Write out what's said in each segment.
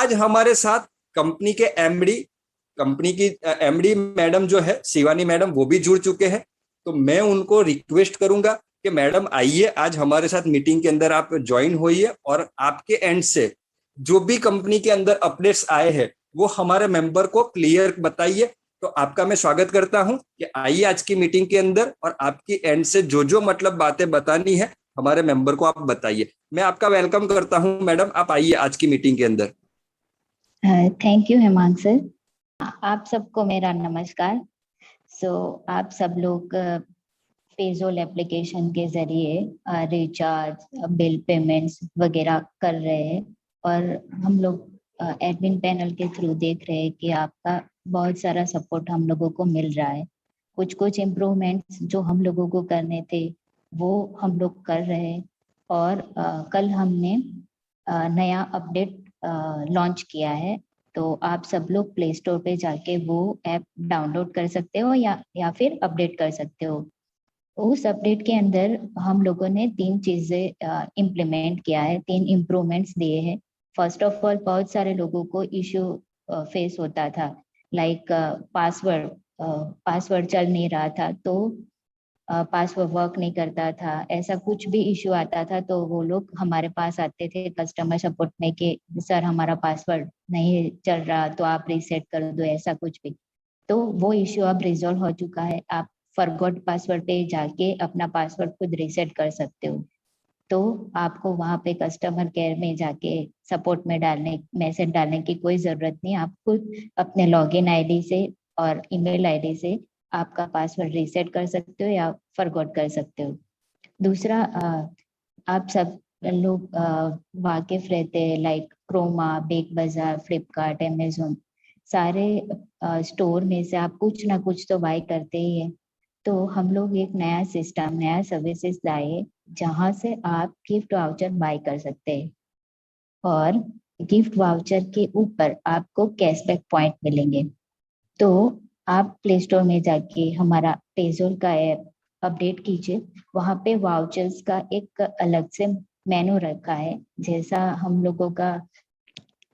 आज हमारे साथ कंपनी के कंपनी की एमडी मैडम जो है शिवानी मैडम, वो भी जुड़ चुके हैं। तो मैं उनको रिक्वेस्ट करूंगा कि मैडम आइए, आज हमारे साथ मीटिंग के अंदर आप ज्वाइन होइए और आपके एंड से जो भी कंपनी के अंदर अपडेट्स आए हैं वो हमारे मेंबर को क्लियर बताइए। तो आपका मैं स्वागत करता हूं कि आइए आज की मीटिंग के अंदर और आपकी एंड से जो जो मतलब बातें बतानी है हमारे मेंबर को आप बताइए। मैं आपका वेलकम करता हूं मैडम, आप आइए आज की मीटिंग के अंदर। Thank you Hemant sir. आप सबको मेरा नमस्कार। आप सब लोग पेजोल एप्लीकेशन के जरिए रिचार्ज, बिल पेमेंट्स वगैरह कर रहे हैं और हम लोग एडमिन पैनल के थ्रू देख रहे हैं कि आपका बहुत सारा सपोर्ट हम लोगों को मिल रहा है। कुछ इम्प्रूवमेंट्स जो हम लोगों को करने थे वो हम लोग कर रहे हैं और कल हमने नया अपडेट लॉन्च किया है। तो आप सब लोग प्ले स्टोर पे जाके वो ऐप डाउनलोड कर सकते हो या फिर अपडेट कर सकते हो। उस अपडेट के अंदर हम लोगों ने 3 चीजें इम्प्लीमेंट किया है, 3 इम्प्रूवमेंट्स दिए हैं। फर्स्ट ऑफ ऑल, बहुत सारे लोगों को इश्यू फेस होता था, लाइक पासवर्ड चल नहीं रहा था, तो पासवर्ड वर्क नहीं करता था, ऐसा कुछ भी इश्यू आता था तो वो लोग हमारे पास आते थे कस्टमर सपोर्ट में कि सर हमारा पासवर्ड नहीं चल रहा तो आप रीसेट कर दो, ऐसा कुछ भी। तो वो इश्यू अब रिजॉल्व हो चुका है। आप फॉरगॉट पासवर्ड पे जाके अपना पासवर्ड खुद रीसेट कर सकते हो। तो आपको वहाँ पे कस्टमर केयर में जाके सपोर्ट में मैसेज डालने की कोई जरूरत नहीं। आप खुद अपने लॉगिन आईडी से और ईमेल आईडी से आपका पासवर्ड रीसेट कर सकते हो या फॉरगॉट कर सकते हो। दूसरा, आप सब लोग वाकिफ रहते हैं, लाइक क्रोमा, बिग बाजार, फ्लिपकार्ट, अमेजोन, सारे स्टोर में से आप कुछ ना कुछ तो बाय करते ही है। तो हम लोग एक नया सिस्टम, नया सर्विसेज लाए जहां से आप गिफ्ट वाउचर बाय कर सकते हैं और गिफ्ट वाउचर के ऊपर आपको कैशबैक पॉइंट मिलेंगे। तो आप प्ले स्टोर में जाके हमारा पेजोल का ऐप अपडेट कीजिए। वहाँ पे वाउचर्स का एक अलग से मेनू रखा है, जैसा हम लोगों का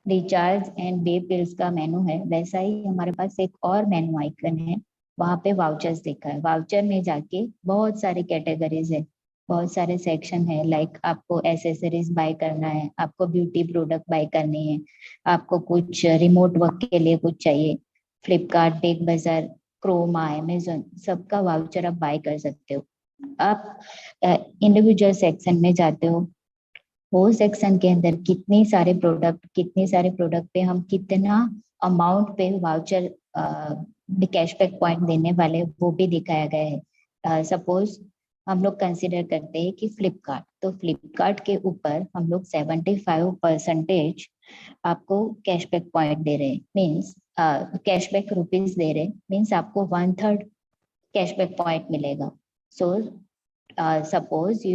रिचार्ज एंड पे बिल्स का मेनू है वैसा ही हमारे पास एक और मेनू आइकन है, वहाँ पे वाउचर्स लिखा है। वाउचर में जाके बहुत सारे कैटेगरीज है, बहुत सारे सेक्शन है, लाइक आपको एसेसरीज बाय करना है, आपको ब्यूटी प्रोडक्ट बाय करनी है, आपको कुछ रिमोट वर्क के लिए कुछ चाहिए, फ्लिपकार्ट, बिग बाजार, क्रोमा, अमेजोन, सबका वाउचर आप बाय कर सकते हो। आप इंडिविजुअल सेक्शन में जाते हो, वो सेक्शन के अंदर कितने सारे प्रोडक्ट पे हम कितना अमाउंट पे वाउचर कैशबैक पॉइंट देने वाले वो भी दिखाया गया है। सपोज हम लोग कंसिडर करते हैं कि फ्लिपकार्ट, तो फ्लिपकार्ट के ऊपर हम लोग 75% आपको कैशबैक पॉइंट दे रहे हैं, मीन्स कैशबैक रुपीज दे रहे, मीन्स आपको 1/3 कैशबैक पॉइंट मिलेगा। सो सपोज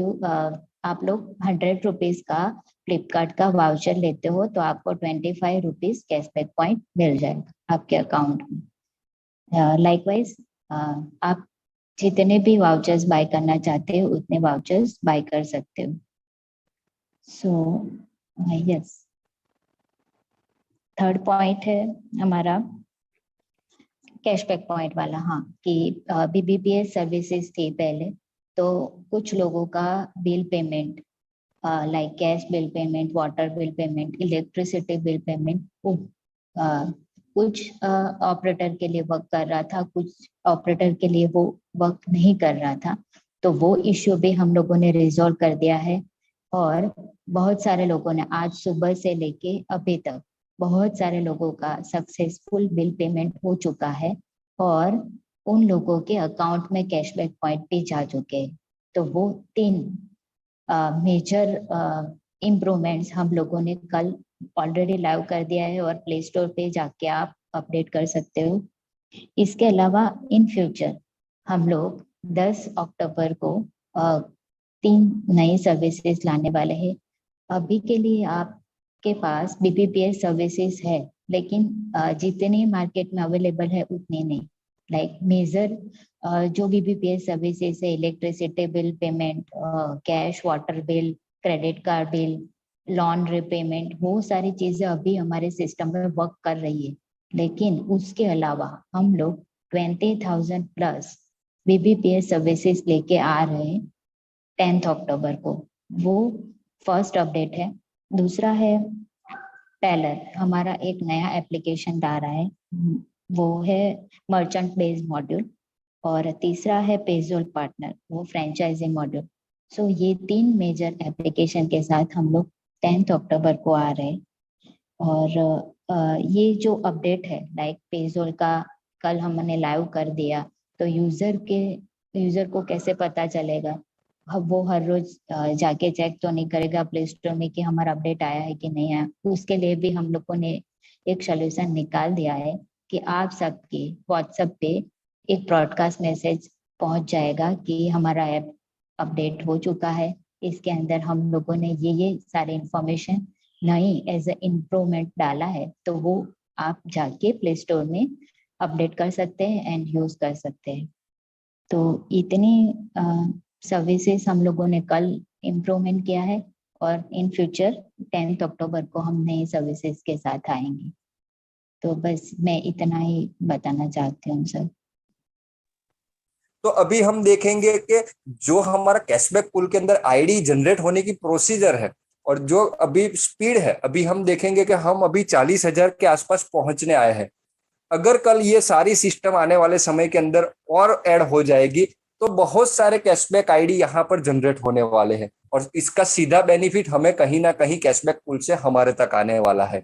आप लोग 100 रुपीज का फ्लिपकार्ट का वाउचर लेते हो तो आपको 25 रुपीज कैशबैक पॉइंट मिल जाएगा आपके अकाउंट में। लाइकवाइज आप जितने भी वाउचर्स बाय करना चाहते हो उतने वाउचर्स बाय कर सकते हो। सो यस, थर्ड पॉइंट है हमारा कैशबैक पॉइंट वाला। हाँ, कि बीबीपीएस सर्विसेज थी पहले, तो कुछ लोगों का bill payment, like gas bill payment, water bill payment, electricity bill payment, कुछ ऑपरेटर के लिए वर्क कर रहा था, कुछ ऑपरेटर के लिए वो वर्क नहीं कर रहा था। तो वो इश्यू भी हम लोगों ने रिजॉल्व कर दिया है और बहुत सारे लोगों ने आज सुबह से लेके अभी तक बहुत सारे लोगों का सक्सेसफुल बिल पेमेंट हो चुका है और उन लोगों के अकाउंट में कैशबैक पॉइंट भी जा चुके हैं। तो वो 3 मेजर इम्प्रूवमेंट्स हम लोगों ने कल ऑलरेडी लाइव कर दिया है और प्ले स्टोर पे जाके आप अपडेट कर सकते हो। इसके अलावा इन फ्यूचर हम लोग 10 अक्टूबर को 3 नई सर्विसेज लाने वाले हैं। अभी के लिए आपके पास बीपीपीएस सर्विसेज है, लेकिन जितने मार्केट में अवेलेबल है उतने नहीं। लाइक मेजर जो बीपीपीएस सर्विसेज है, electricity bill payment, cash, water bill, credit card bill, loan repayment, वो सारी चीजें अभी हमारे सिस्टम में वर्क कर रही है। लेकिन उसके अलावा हम लोग 20,000 प्लस बीबीपीएस सर्विसेज लेके आ रहे हैं 10 अक्टूबर को। वो फर्स्ट अपडेट है। दूसरा है टेलर, हमारा एक नया एप्लीकेशन ला रहा है, वो है मर्चेंट बेस्ड मॉड्यूल। और तीसरा है पेजोल पार्टनर, वो फ्रेंचाइजी मॉड्यूल। सो ये 3 मेजर एप्लीकेशन के साथ हम लोग 10 अक्टूबर को आ रहे हैं। और ये जो अपडेट है लाइक पेजोल का कल हमने लाइव कर दिया, तो यूजर को कैसे पता चलेगा? अब वो हर रोज जाके चेक तो नहीं करेगा प्ले स्टोर में कि हमारा अपडेट आया है कि नहीं आया। उसके लिए भी हम लोगों ने एक सोल्यूशन निकाल दिया है कि आप सबके व्हाट्सएप पे एक ब्रॉडकास्ट मैसेज पहुंच जाएगा कि हमारा ऐप अपडेट हो चुका है। इसके अंदर हम लोगों ने ये सारे इंफॉर्मेशन नहीं एज ए इम्प्रूवमेंट डाला है, तो वो आप जाके प्ले स्टोर में अपडेट कर सकते हैं एंड यूज कर सकते हैं। तो इतनी सर्विसेज हम लोगों ने कल इम्प्रूवमेंट किया है, और इन फ्यूचर 10 अक्टूबर को हम नई सर्विसेज के साथ आएंगे। तो बस मैं इतना ही बताना चाहती हूँ सर। तो अभी हम देखेंगे कि जो हमारा कैशबैक पूल के अंदर आईडी जनरेट होने की प्रोसीजर है और जो अभी स्पीड है, अभी हम देखेंगे कि हम अभी 40,000 के आसपास पहुंचने आए हैं। अगर कल ये सारी सिस्टम आने वाले समय के अंदर और ऐड हो जाएगी तो बहुत सारे कैशबैक आईडी यहाँ पर जनरेट होने वाले हैं और इसका सीधा बेनिफिट हमें कहीं ना कहीं कैशबैक पूल से हमारे तक आने वाला है।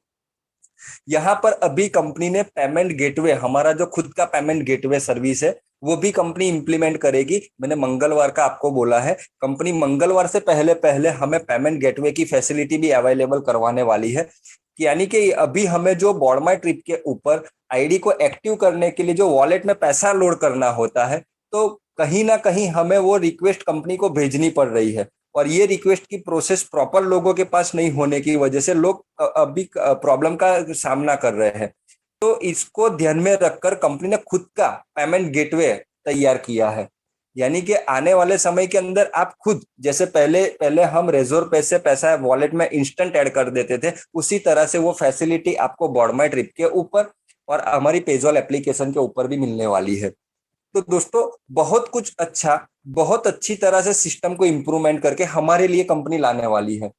यहाँ पर अभी कंपनी ने पेमेंट गेटवे, हमारा जो खुद का पेमेंट गेटवे सर्विस है, वो भी कंपनी इंप्लीमेंट करेगी। मैंने मंगलवार का आपको बोला है, कंपनी मंगलवार से पहले पहले हमें पेमेंट गेटवे की फैसिलिटी भी अवेलेबल करवाने वाली है। यानी कि अभी हमें जो बॉडमाई ट्रिप के ऊपर आईडी को एक्टिव करने के लिए जो वॉलेट में पैसा लोड करना होता है, तो कहीं ना कहीं हमें वो रिक्वेस्ट कंपनी को भेजनी पड़ रही है और ये रिक्वेस्ट की प्रोसेस प्रॉपर लोगों के पास नहीं होने की वजह से लोग अभी प्रॉब्लम का सामना कर रहे हैं। तो इसको ध्यान में रखकर कंपनी ने खुद का पेमेंट गेटवे तैयार किया है। यानी कि आने वाले समय के अंदर आप खुद, जैसे पहले पहले हम रेजोर पे से पैसा वॉलेट में इंस्टेंट ऐड कर देते थे, उसी तरह से वो फैसिलिटी आपको बॉडमाई ट्रिप के ऊपर और हमारी पेजॉल एप्लीकेशन के ऊपर भी मिलने वाली है। तो दोस्तों बहुत कुछ अच्छा, बहुत अच्छी तरह से सिस्टम को इम्प्रूवमेंट करके हमारे लिए कंपनी लाने वाली है।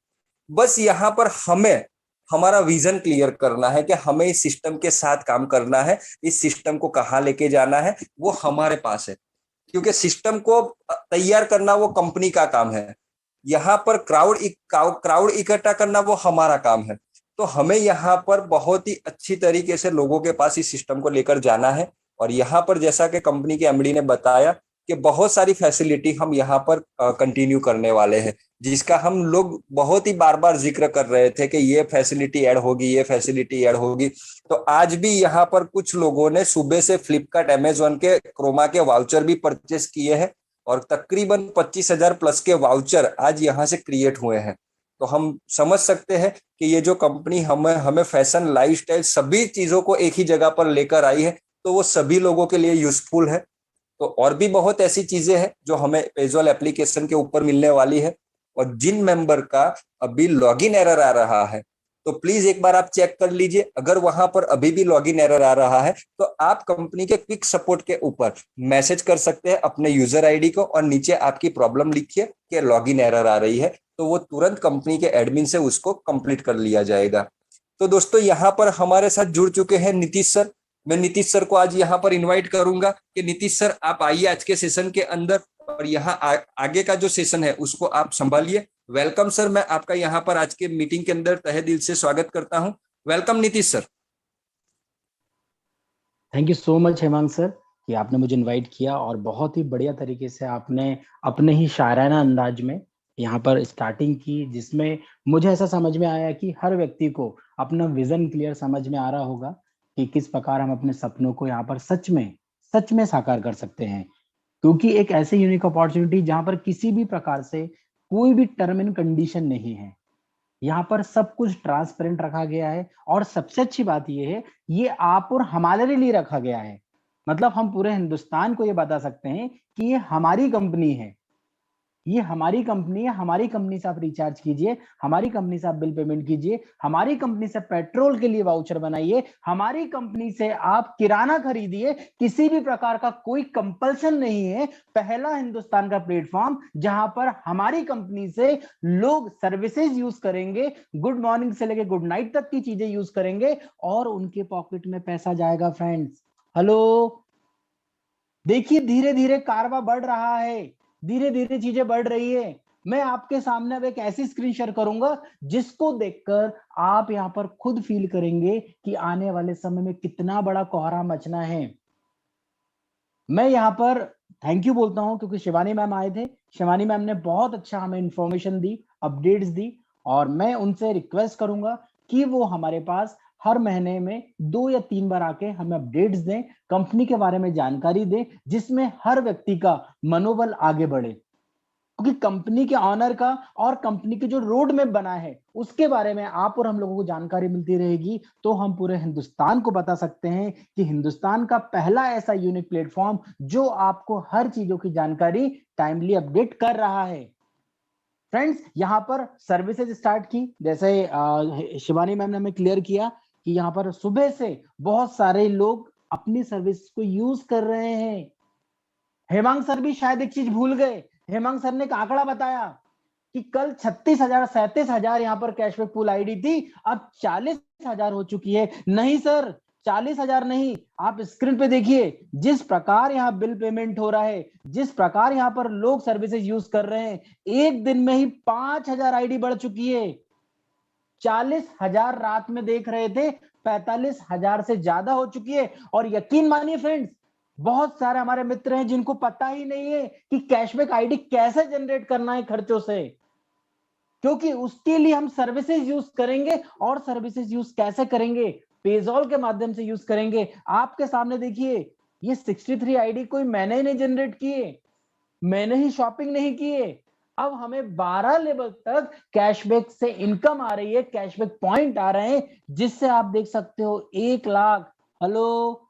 बस यहाँ पर हमें हमारा विजन क्लियर करना है कि हमें इस सिस्टम के साथ काम करना है, इस सिस्टम को कहाँ लेके जाना है वो हमारे पास है, क्योंकि सिस्टम को तैयार करना वो कंपनी का काम है। यहाँ पर क्राउड इकट्ठा करना वो हमारा काम है। तो हमें यहाँ पर बहुत ही अच्छी तरीके से लोगों के पास इस सिस्टम को लेकर जाना है। और यहाँ पर जैसा कि कंपनी के एमडी ने बताया कि बहुत सारी फैसिलिटी हम यहाँ पर कंटिन्यू करने वाले हैं, जिसका हम लोग बहुत ही बार बार जिक्र कर रहे थे कि ये फैसिलिटी ऐड होगी, ये फैसिलिटी ऐड होगी। तो आज भी यहाँ पर कुछ लोगों ने सुबह से फ्लिपकार्ट, अमेजोन के क्रोमा के वाउचर भी परचेस किए हैं और तकरीबन 25,000 प्लस के वाउचर आज यहाँ से क्रिएट हुए हैं। तो हम समझ सकते हैं कि ये जो कंपनी हमें हमें फैशन, लाइफस्टाइल सभी चीजों को एक ही जगह पर लेकर आई है, तो वो सभी लोगों के लिए यूजफुल है। तो और भी बहुत ऐसी चीजें हैं जो हमें पेजॉल एप्लीकेशन के ऊपर मिलने वाली है। और जिन मेंबर का अभी लॉगिन एरर आ रहा है, तो प्लीज एक बार आप चेक कर लीजिए। अगर वहां पर अभी भी लॉगिन एरर आ रहा है तो आप कंपनी के क्विक सपोर्ट के ऊपर मैसेज कर सकते हैं अपने यूजर आईडी को और नीचे आपकी प्रॉब्लम लिखिए कि लॉगिन एरर आ रही है, तो वो तुरंत कंपनी के एडमिन से उसको कंप्लीट कर लिया जाएगा। तो दोस्तों यहाँ पर हमारे साथ जुड़ चुके हैं नीतीश सर। मैं नीतीश सर को आज यहाँ पर इनवाइट करूंगा कि नीतीश सर आप आइए आज के सेशन के अंदर और यहाँ आगे का जो सेशन है उसको आप संभालिए। वेलकम सर, मैं आपका यहाँ पर आज के मीटिंग के अंदर तहे दिल से स्वागत करता हूँ। Welcome Nitish sir. Thank you so much Hemang sir कि आपने मुझे इनवाइट किया और बहुत ही बढ़िया तरीके से आपने अपने ही शायराना अंदाज में यहाँ पर स्टार्टिंग की, जिसमें मुझे ऐसा समझ में आया कि हर व्यक्ति को अपना विजन क्लियर समझ में आ रहा होगा कि किस प्रकार हम अपने सपनों को यहाँ पर सच में साकार कर सकते हैं। क्योंकि एक ऐसी यूनिक अपॉर्चुनिटी जहाँ पर किसी भी प्रकार से कोई भी टर्म एंड कंडीशन नहीं है, यहाँ पर सब कुछ ट्रांसपेरेंट रखा गया है। और सबसे अच्छी बात यह है, ये आप और हमारे लिए रखा गया है। मतलब हम पूरे हिंदुस्तान को ये बता सकते हैं कि ये हमारी कंपनी है। ये हमारी कंपनी है, हमारी कंपनी से आप रिचार्ज कीजिए, हमारी कंपनी से आप बिल पेमेंट कीजिए, हमारी कंपनी से पेट्रोल के लिए वाउचर बनाइए, हमारी कंपनी से आप किराना खरीदिए, किसी भी प्रकार का कोई कंपल्सन नहीं है। पहला हिंदुस्तान का प्लेटफॉर्म जहां पर हमारी कंपनी से लोग सर्विसेज यूज करेंगे, गुड मॉर्निंग से लेके गुड नाइट तक की चीजें यूज करेंगे और उनके पॉकेट में पैसा जाएगा। फ्रेंड्स हेलो, देखिए धीरे धीरे कारवा बढ़ रहा है, धीरे धीरे चीजें बढ़ रही है। मैं आपके सामने अब एक ऐसी स्क्रीन शेयर करूंगा जिसको देखकर आप यहां पर खुद फील करेंगे कि आने वाले समय में कितना बड़ा कोहरा मचना है। मैं यहाँ पर थैंक यू बोलता हूं क्योंकि शिवानी मैम आए थे। शिवानी मैम ने बहुत अच्छा हमें इंफॉर्मेशन दी, अपडेट्स दी, और मैं उनसे रिक्वेस्ट करूंगा कि वो हमारे पास हर महीने में 2 या 3 बार आके हमें अपडेट्स दें, कंपनी के बारे में जानकारी दें, जिसमें हर व्यक्ति का मनोबल आगे बढ़े। क्योंकि कंपनी के ऑनर का और कंपनी के जो रोड मैप बना है उसके बारे में आप और हम लोगों को जानकारी मिलती रहेगी, तो हम पूरे हिंदुस्तान को बता सकते हैं कि हिंदुस्तान का पहला ऐसा यूनिक प्लेटफॉर्म जो आपको हर चीजों की जानकारी टाइमली अपडेट कर रहा है। फ्रेंड्स यहाँ पर सर्विसेज स्टार्ट की, जैसे शिवानी मैम ने हमें क्लियर किया कि यहाँ पर सुबह से बहुत सारे लोग अपनी सर्विस को यूज कर रहे हैं। हेमांग सर भी शायद एक चीज भूल गए। हेमांग सर ने एक आंकड़ा बताया कि कल 36,000 37,000 यहाँ पर कैशबैक पूल आईडी थी, अब 40,000 हो चुकी है। नहीं सर, 40,000 नहीं, आप स्क्रीन पे देखिए जिस प्रकार यहाँ बिल पेमेंट हो रहा है, जिस प्रकार यहाँ पर लोग सर्विसेज यूज कर रहे हैं, एक दिन में ही 5,000 आईडी बढ़ चुकी है। 40,000 रात में देख रहे थे, 45,000 से ज्यादा हो चुकी है। और यकीन मानिए फ्रेंड्स, बहुत सारे हमारे मित्र हैं जिनको पता ही नहीं है कि कैशबैक आईडी कैसे जनरेट करना है खर्चों से, क्योंकि उसके लिए हम सर्विसेज यूज करेंगे। और सर्विसेज यूज कैसे करेंगे? पेजॉल के माध्यम से यूज करेंगे। आपके सामने देखिए, ये 63 आईडी कोई मैंने ही नहीं जनरेट किए, मैंने ही शॉपिंग नहीं किए। अब हमें 12 लेवल तक कैशबैक से इनकम आ रही है, कैशबैक पॉइंट आ रहे हैं, जिससे आप देख सकते हो 1 लाख, हेलो,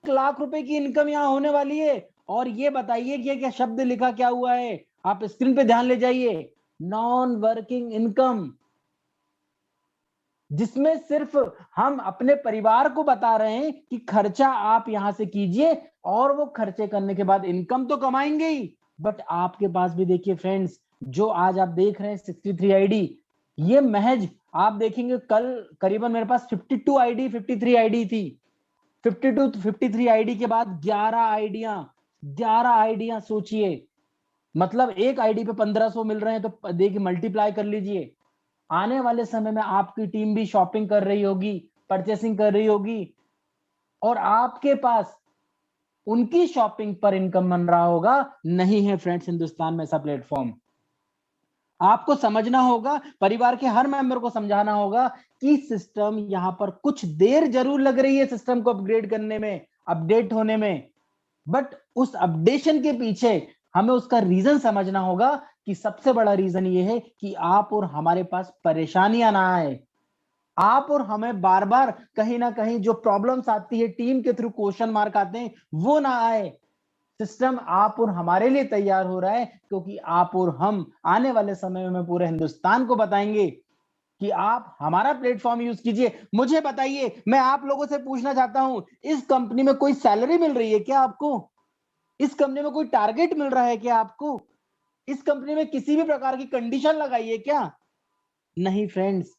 1 लाख रुपए की इनकम यहां होने वाली है। और ये बताइए कि क्या शब्द लिखा क्या हुआ है, आप स्क्रीन पे ध्यान ले जाइए, नॉन वर्किंग इनकम, जिसमें सिर्फ हम अपने परिवार को बता रहे हैं कि खर्चा आप यहां से कीजिए और वो खर्चे करने के बाद इनकम तो कमाएंगे ही, बट आपके पास भी देखिए फ्रेंड्स, जो आज आप देख रहे हैं 63 आईडी, ये महज आप देखेंगे कल करीबन मेरे पास 52 आईडी 53 आईडी थी। 52 53 आईडी के बाद 11 आईडियां सोचिए, मतलब एक आईडी पे 1500 मिल रहे हैं, तो देखिए मल्टीप्लाई कर लीजिए। आने वाले समय में आपकी टीम भी शॉपिंग कर रही होगी, परचेसिंग कर रही होगी, और आपके पास उनकी शॉपिंग पर इनकम बन रहा होगा। नहीं है फ्रेंड्स हिंदुस्तान में ऐसा प्लेटफॉर्म। आपको समझना होगा, परिवार के हर मेंबर को समझाना होगा कि सिस्टम यहां पर कुछ देर जरूर लग रही है सिस्टम को अपग्रेड करने में, अपडेट होने में, बट उस अपडेशन के पीछे हमें उसका रीजन समझना होगा कि सबसे बड़ा रीजन ये है कि आप और हमारे पास परेशानियां ना आए, आप और हमें बार बार कहीं ना कहीं जो प्रॉब्लम्स आती है, टीम के थ्रू क्वेश्चन मार्क आते हैं, वो ना आए। सिस्टम आप और हमारे लिए तैयार हो रहा है, क्योंकि आप और हम आने वाले समय में पूरे हिंदुस्तान को बताएंगे कि आप हमारा प्लेटफॉर्म यूज कीजिए। मुझे बताइए, मैं आप लोगों से पूछना चाहता हूं, इस कंपनी में कोई सैलरी मिल रही है क्या आपको? इस कंपनी में कोई टारगेट मिल रहा है क्या आपको? इस कंपनी में किसी भी प्रकार की कंडीशन लगाई है क्या? नहीं फ्रेंड्स,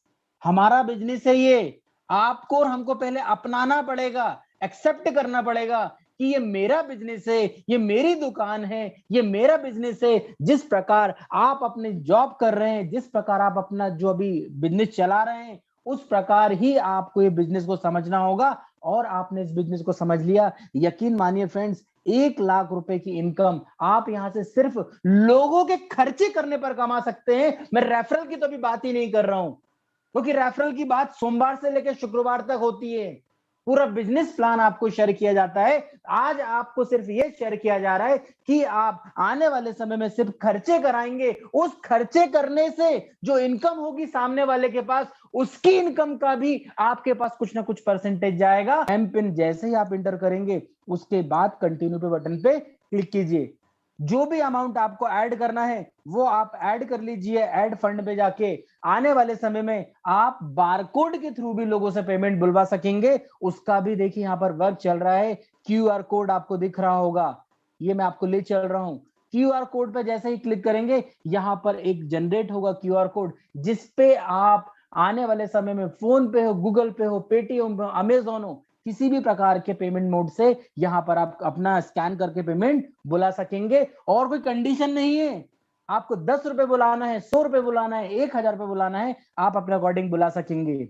हमारा बिजनेस है ये। आपको और हमको पहले अपनाना पड़ेगा, एक्सेप्ट करना पड़ेगा कि ये मेरा बिजनेस है, ये मेरी दुकान है, ये मेरा बिजनेस है। जिस प्रकार आप अपनी जॉब कर रहे हैं, जिस प्रकार आप अपना जो अभी बिजनेस चला रहे हैं, उस प्रकार ही आपको ये बिजनेस को समझना होगा। और आपने इस बिजनेस को समझ लिया, यकीन मानिए फ्रेंड्स, 1 लाख रुपए की इनकम आप यहां से सिर्फ लोगों के खर्चे करने पर कमा सकते हैं। मैं रेफरल की तो अभी बात ही नहीं कर रहा हूं, क्योंकि रेफरल की बात सोमवार से लेकर शुक्रवार तक होती है। पूरा बिजनेस प्लान आपको शेयर किया जाता है। आज आपको सिर्फ ये शेयर किया जा रहा है कि आप आने वाले समय में सिर्फ खर्चे कराएंगे, उस खर्चे करने से जो इनकम होगी सामने वाले के पास, उसकी इनकम का भी आपके पास कुछ ना कुछ परसेंटेज जाएगा। एम पिन जैसे ही आप इंटर करेंगे, उसके बाद कंटिन्यू पे बटन पे क्लिक कीजिए। जो भी अमाउंट आपको ऐड करना है वो आप ऐड कर लीजिए ऐड फंड पे जाके। आने वाले समय में आप बारकोड के थ्रू भी लोगों से पेमेंट बुलवा सकेंगे। उसका भी देखिए यहाँ पर वर्क चल रहा है। क्यूआर कोड आपको दिख रहा होगा, ये मैं आपको ले चल रहा हूं। क्यूआर कोड पे जैसे ही क्लिक करेंगे यहाँ पर एक जनरेट होगा क्यूआर कोड, जिसपे आप आने वाले समय में फोन पे हो, गूगल पे हो, पेटीएम हो, अमेजोन हो, किसी भी प्रकार के पेमेंट मोड से यहाँ पर आप अपना स्कैन करके पेमेंट बुला सकेंगे। और कोई कंडीशन नहीं है, आपको 10 रुपए बुलाना है, 100 रुपए बुलाना है, 1000 रुपए बुलाना है, आप अपने अकॉर्डिंग बुला सकेंगे।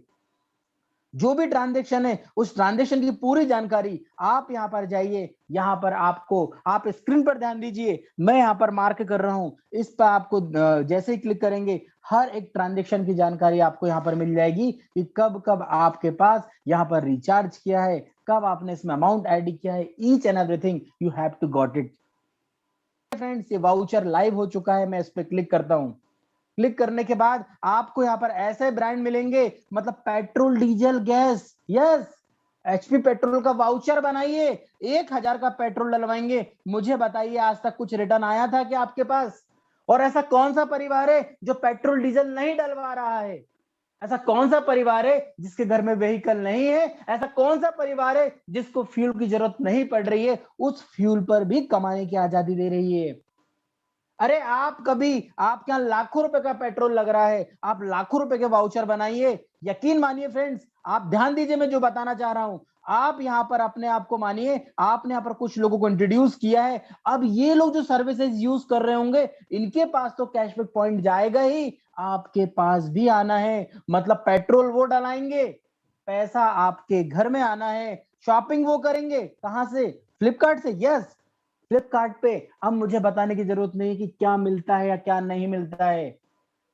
जो भी ट्रांजेक्शन है उस ट्रांजेक्शन की पूरी जानकारी आप यहां पर जाइए, यहां पर आपको, आप स्क्रीन पर ध्यान दीजिए, मैं यहां पर मार्क कर रहा हूं, इस पर आपको जैसे ही क्लिक करेंगे हर एक ट्रांजेक्शन की जानकारी आपको यहां पर मिल जाएगी कि कब कब आपके पास यहां पर रिचार्ज किया है, कब आपने इसमें अमाउंट ऐड किया है, each and everything you have to got it. Friends, ये वाउचर लाइव हो चुका है, मैं इस पर क्लिक करता हूं। क्लिक करने के बाद आपको यहाँ पर ऐसे ब्रांड मिलेंगे, मतलब petrol, diesel, gas, yes, HP petrol का वाउचर बनाइए, 1000 का पेट्रोल डलवाएंगे। मुझे बताइए आज तक कुछ रिटर्न आया था क्या आपके पास? और ऐसा कौन सा परिवार है जो पेट्रोल डीजल नहीं डलवा रहा है? ऐसा कौन सा परिवार है जिसके घर में व्हीकल नहीं है? ऐसा कौन सा परिवार है जिसको फ्यूल की जरूरत नहीं पड़ रही है? उस फ्यूल पर भी कमाने की आजादी दे रही है। अरे आप कभी, आपके यहाँ लाखों रुपए का पेट्रोल लग रहा है, आप लाखों रुपए के वाउचर बनाइए। यकीन मानिए फ्रेंड्स, आप ध्यान दीजिए मैं जो बताना चाह रहा हूं, आप यहाँ पर अपने आप को मानिए, आपने यहाँ पर कुछ लोगों को इंट्रोड्यूस किया है। अब ये लोग जो सर्विसेज यूज कर रहे होंगे, इनके पास तो कैशबैक पॉइंट जाएगा ही, आपके पास भी आना है। मतलब पेट्रोल वो डलाएंगे, पैसा आपके घर में आना है। शॉपिंग वो करेंगे कहां से? फ्लिपकार्ट से। यस, फ्लिपकार्ट पे अब मुझे बताने की जरूरत नहीं कि क्या मिलता है या क्या नहीं मिलता है,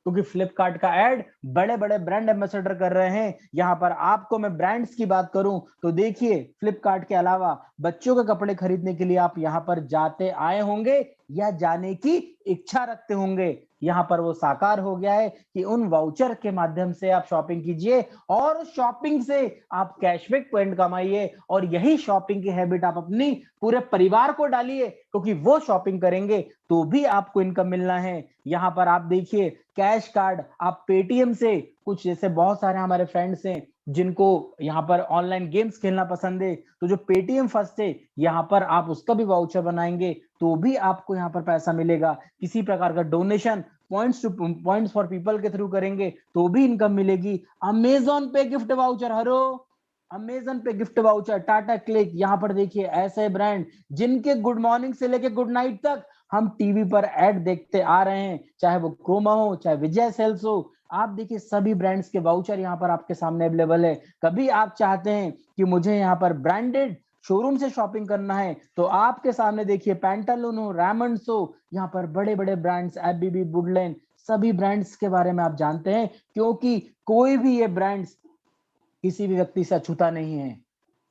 क्योंकि फ्लिपकार्ट का ऐड बड़े बड़े ब्रांड एम्बेसडर कर रहे हैं। यहाँ पर आपको मैं ब्रांड्स की बात करूं तो देखिए, फ्लिपकार्ट के अलावा बच्चों के कपड़े खरीदने के लिए आप यहाँ पर जाते आए होंगे या जाने की इच्छा रखते होंगे। यहाँ पर वो साकार हो गया है कि उन वाउचर के माध्यम से आप शॉपिंग कीजिए और शॉपिंग से आप कैशबैक पॉइंट कमाइए, और यही शॉपिंग की हैबिट आप अपनी पूरे परिवार को डालिए, क्योंकि वो शॉपिंग करेंगे तो भी आपको इनकम मिलना है। यहाँ पर आप देखिए, कैश कार्ड आप पेटीएम से, कुछ जैसे बहुत सारे हमारे फ्रेंड्स हैं जिनको यहाँ पर ऑनलाइन गेम्स खेलना पसंद है, तो जो पेटीएम फर्स्ट है यहाँ पर आप उसका भी वाउचर बनाएंगे तो भी आपको यहाँ पर पैसा मिलेगा। किसी प्रकार का डोनेशन पॉइंट्स फॉर पीपल के थ्रू करेंगे तो भी इनकम मिलेगी। अमेजॉन पे गिफ्ट वाउचर, हरो अमेजन पे गिफ्ट वाउचर, टाटा क्लिक, यहाँ पर देखिए ऐसे ब्रांड जिनके गुड मॉर्निंग से लेके गुड नाइट तक हम टीवी पर ऐड देखते आ रहे हैं, चाहे वो क्रोमा हो, चाहे विजय सेल्स हो। आप देखिए सभी ब्रांड्स के वाउचर यहाँ पर आपके सामने अवेलेबल है। कभी आप चाहते हैं कि मुझे यहाँ पर ब्रांडेड शोरूम से शॉपिंग करना है तो आपके सामने देखिए पैंटालून हो, रैमंड्स हो, यहाँ पर बड़े बड़े ब्रांड्स, एफबीबी, वुडलैंड, सभी ब्रांड्स के बारे में आप जानते हैं, क्योंकि कोई भी ये ब्रांड्स किसी भी व्यक्ति से अछूता नहीं है,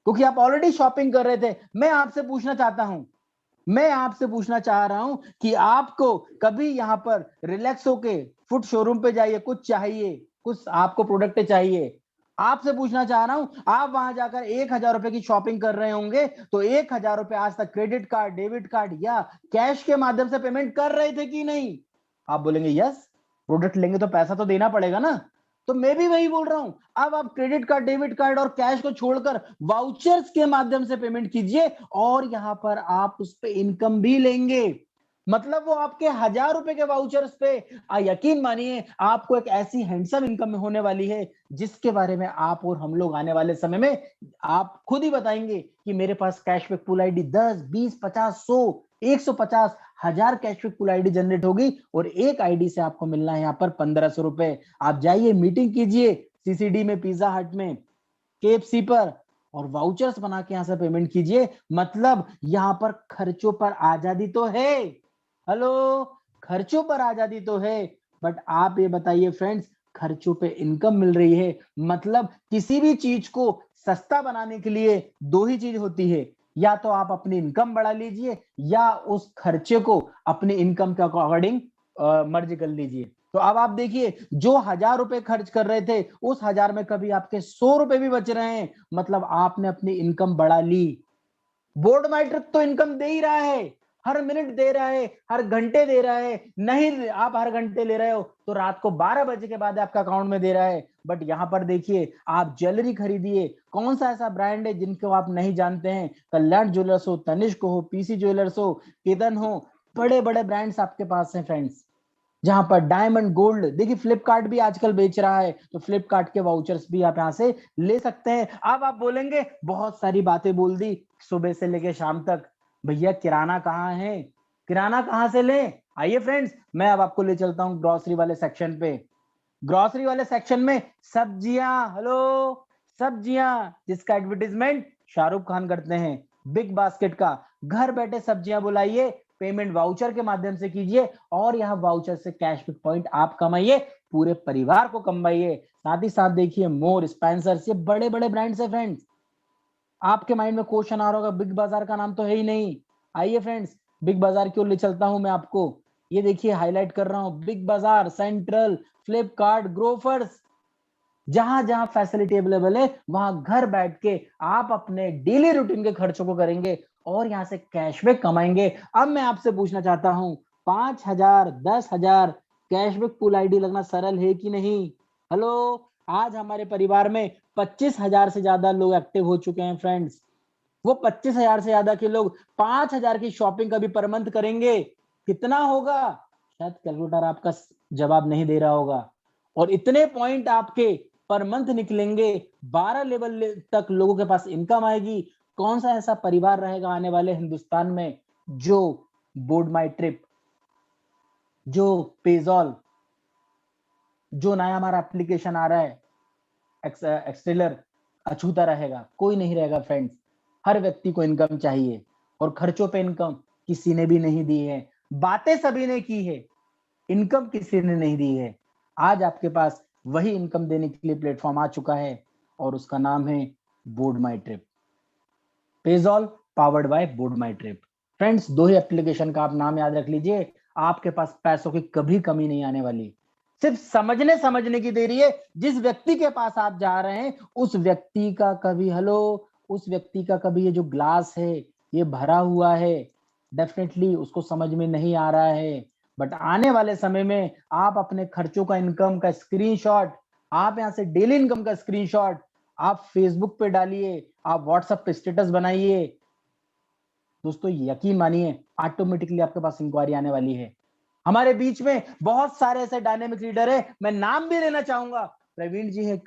क्योंकि आप ऑलरेडी शॉपिंग कर रहे थे। मैं आपसे पूछना चाह रहा हूं कि आपको कभी यहाँ पर रिलैक्स होके फुट शोरूम पे जाइए, कुछ चाहिए, कुछ आपको प्रोडक्ट चाहिए, आपसे पूछना चाह रहा हूं, आप वहां जाकर 1000 रुपए की शॉपिंग कर रहे होंगे तो 1000 रुपए आज तक क्रेडिट कार्ड, डेबिट कार्ड या कैश के माध्यम से पेमेंट कर रहे थे कि नहीं? आप बोलेंगे यस, प्रोडक्ट लेंगे तो पैसा तो देना पड़ेगा ना। तो मैं भी वही बोल रहा हूं, अब आप क्रेडिट कार्ड, डेबिट कार्ड और कैश को छोड़कर वाउचर्स के माध्यम से पेमेंट कीजिए और यहां पर आप उस पे इनकम भी लेंगे। मतलब वो आपके 1000 रुपए के वाउचर्स पे यकीन मानिए आपको एक ऐसी हैंडसम इनकम होने वाली है जिसके बारे में आप और हम लोग आने वाले समय में आप खुद ही बताएंगे कि मेरे पास cashback pool ID 10, 20, 50, 100, 150, 1000 cashback pool ID generate होगी और एक आईडी से आपको मिलना है यहाँ पर 1500 रुपए। आप जाइए, मीटिंग कीजिए सीसीडी में, पिज्जा हट में, केएफसी पर, और वाउचर्स बना के यहाँ से पेमेंट कीजिए। मतलब यहाँ पर खर्चों पर आजादी तो है, हेलो, खर्चों पर आजादी तो है, बट आप ये बताइए फ्रेंड्स, खर्चों पे इनकम मिल रही है। मतलब किसी भी चीज को सस्ता बनाने के लिए दो ही चीज होती है, या तो आप अपनी इनकम बढ़ा लीजिए या उस खर्चे को अपनी इनकम के अकॉर्डिंग मर्ज कर लीजिए। तो अब आप देखिए, जो 1000 रुपए खर्च कर रहे थे उस 1000 में कभी आपके 100 रुपए भी बच रहे हैं, मतलब आपने अपनी इनकम बढ़ा ली। बोर्ड माई ट्रिप तो इनकम दे ही रहा है, हर मिनट दे रहा है, हर घंटे दे रहा है। नहीं, आप हर घंटे ले रहे हो तो रात को 12 बजे के बाद आपका अकाउंट में दे रहा है। बट यहाँ पर देखिए, आप ज्वेलरी खरीदिए, कौन सा ऐसा ब्रांड है जिनको आप नहीं जानते हैं? कल्याण ज्वेलर्स हो, तनिष्क हो, पीसी ज्वेलर्स हो, केतन हो, बड़े बड़े ब्रांड्स आपके पास हैं फ्रेंड्स, जहां पर डायमंड गोल्ड। देखिए फ्लिपकार्ट भी आजकल बेच रहा है, तो फ्लिपकार्ट के वाउचर्स भी आप यहाँ से ले सकते हैं। अब आप बोलेंगे बहुत सारी बातें बोल दी सुबह से लेके शाम तक, भैया किराना कहाँ है, किराना कहाँ से लें? आइए फ्रेंड्स, मैं अब आपको ले चलता हूँ ग्रोसरी वाले सेक्शन पे। ग्रोसरी वाले सेक्शन में सब्जियां, हेलो, सब्जियां, जिसका एडवर्टीजमेंट शाहरुख खान करते हैं, बिग बास्केट का। घर बैठे सब्जियां बुलाइए, पेमेंट वाउचर के माध्यम से कीजिए और यहाँ वाउचर से कैशबैक पॉइंट आप कमाइए, पूरे परिवार को कमाइए। साथ ही साथ देखिए मोर, स्पेंसर, ये बड़े बड़े ब्रांड्स है फ्रेंड्स। आपके माइंड में क्वेश्चन आ रहा होगा, बिग बाजार का नाम तो है ही नहीं। आइए फ्रेंड्स, बिग बाजार क्यों ले चलता हूं मैं आपको, ये देखिए हाईलाइट कर रहा हूं, बिग बाजार, सेंट्रल, फ्लिपकार्ट, ग्रोफर्स, जहां जहां फैसिलिटी अवेलेबल है वहां घर बैठ के आप अपने डेली रूटीन के खर्चों को करेंगे और यहां से कैशबैक कमाएंगे। अब मैं आपसे पूछना चाहता हूं, 5,000, 10,000 कैशबैक पूल आईडी लगना सरल है कि नहीं? हेलो, आज हमारे परिवार में 25,000 से ज्यादा लोग एक्टिव हो चुके हैं फ्रेंड्स। वो 25,000 से ज्यादा के लोग 5,000 की शॉपिंग कभी पर मंथ करेंगे, कितना होगा? शायद कैलकुलेटर आपका जवाब नहीं दे रहा होगा। और इतने पॉइंट आपके पर मंथ निकलेंगे, 12 लेवल तक लोगों के पास इनकम आएगी। कौन सा ऐसा परिवार रहेगा आने वाले हिंदुस्तान में जो बोर्ड माई ट्रिप, जो पेजॉल, जो नया हमारा एप्लीकेशन आ रहा है एक्सेलर, अछूता रहेगा? कोई नहीं रहेगा फ्रेंड्स। हर व्यक्ति को इनकम चाहिए और खर्चों पे इनकम किसी ने भी नहीं दी है, बातें सभी ने की है, इनकम किसी ने नहीं दी है। आज आपके पास वही इनकम देने के लिए प्लेटफॉर्म आ चुका है और उसका नाम है बोर्ड माई ट्रिप। पेजॉल powered by Board My Trip. Friends, दो ही एप्लीकेशन का आप नाम याद रख लीजिए, आपके पास पैसों की कभी कमी नहीं आने वाली। सिर्फ समझने की देरी है। जिस व्यक्ति के पास आप जा रहे हैं उस व्यक्ति का कभी, हेलो, उस व्यक्ति का कभी ये जो ग्लास है ये भरा हुआ है, डेफिनेटली उसको समझ में नहीं आ रहा है। बट आने वाले समय में आप अपने खर्चों का, इनकम का स्क्रीनशॉट, आप यहाँ से डेली इनकम का स्क्रीनशॉट आप फेसबुक पे डालिए, आप व्हाट्सएप पे स्टेटस बनाइए। दोस्तों यकीन मानिए, ऑटोमेटिकली आपके पास इंक्वायरी आने वाली है। हमारे बीच में बहुत सारे ऐसे डायनेमिक लीडर है, मैं नाम भी लेना चाहूंगा। प्रवीण जी है